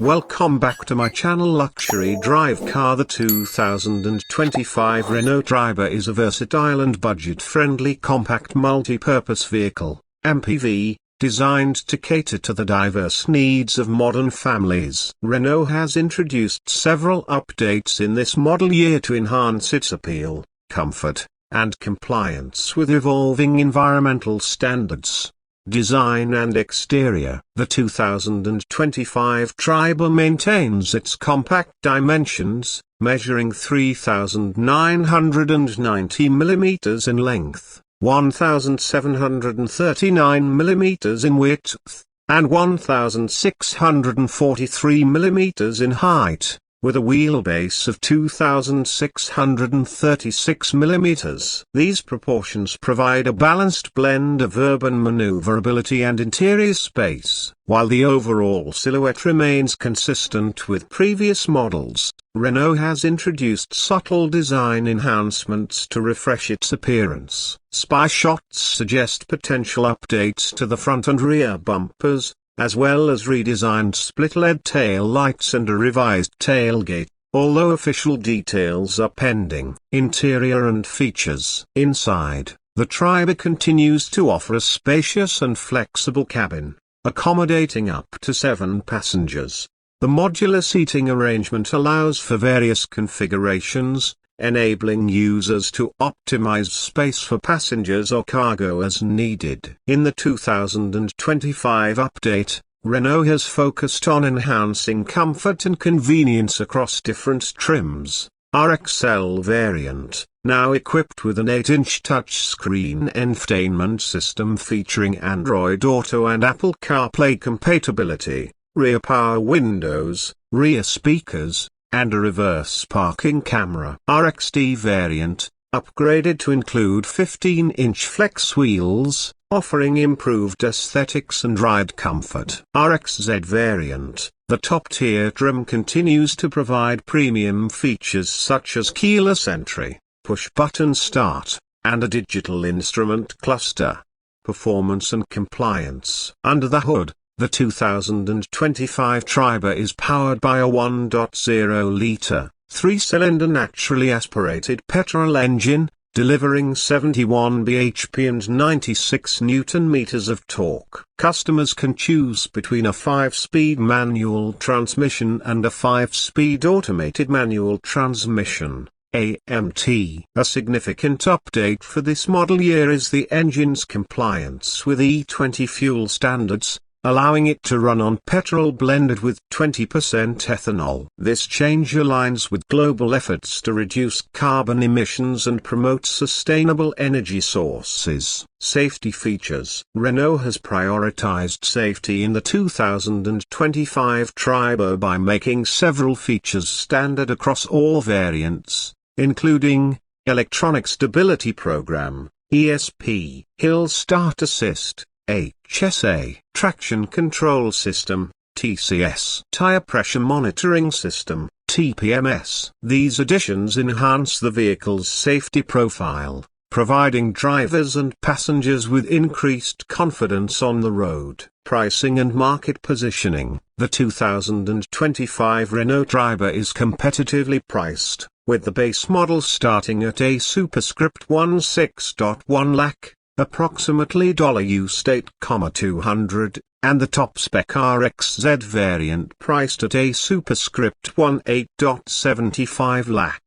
Welcome back to my channel. Luxury drive car. The 2025 Renault Triber is a versatile and budget-friendly compact multi-purpose vehicle, MPV, designed to cater to the diverse needs of modern families. Renault has introduced several updates in this model year to enhance its appeal, comfort, and compliance with evolving environmental standards. Design and exterior. The 2025 Triber maintains its compact dimensions, measuring 3,990 mm in length, 1,739 mm in width, and 1,643 mm in height, with a wheelbase of 2,636 mm. These proportions provide a balanced blend of urban maneuverability and interior space. While the overall silhouette remains consistent with previous models, Renault has introduced subtle design enhancements to refresh its appearance. Spy shots suggest potential updates to the front and rear bumpers, as well as redesigned split-LED tail lights and a revised tailgate, although official details are pending. Interior and features. Inside, the Triber continues to offer a spacious and flexible cabin, accommodating up to 7 passengers. The modular seating arrangement allows for various configurations, enabling users to optimize space for passengers or cargo as needed. In the 2025 update, Renault has focused on enhancing comfort and convenience across different trims. RXL variant, now equipped with an 8-inch touchscreen infotainment system featuring Android Auto and Apple CarPlay compatibility, rear power windows, rear speakers, and a reverse parking camera. RXD variant, upgraded to include 15-inch flex wheels, offering improved aesthetics and ride comfort. RXZ variant, the top-tier trim continues to provide premium features such as keyless entry, push-button start, and a digital instrument cluster. Performance and compliance. Under the hood, the 2025 Triber is powered by a 1.0-liter, 3-cylinder naturally aspirated petrol engine, delivering 71 bhp and 96 Nm of torque. Customers can choose between a 5-speed manual transmission and a 5-speed automated manual transmission, AMT. A significant update for this model year is the engine's compliance with E20 fuel standards, allowing it to run on petrol blended with 20% ethanol. This change aligns with global efforts to reduce carbon emissions and promote sustainable energy sources. Safety features. Renault has prioritized safety in the 2025 Triber by making several features standard across all variants, including Electronic Stability Program, ESP, Hill Start Assist, HSA, Traction Control System, TCS, Tire Pressure Monitoring System, TPMS. These additions enhance the vehicle's safety profile, providing drivers and passengers with increased confidence on the road. Pricing and market positioning. The 2025 Renault Triber is competitively priced, with the base model starting at a superscript 16.1 lakh, approximately $200, and the top spec RXZ variant priced at a superscript 18.75 lakh,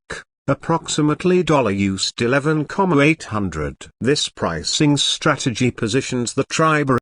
approximately $11,800. This pricing strategy positions the Triber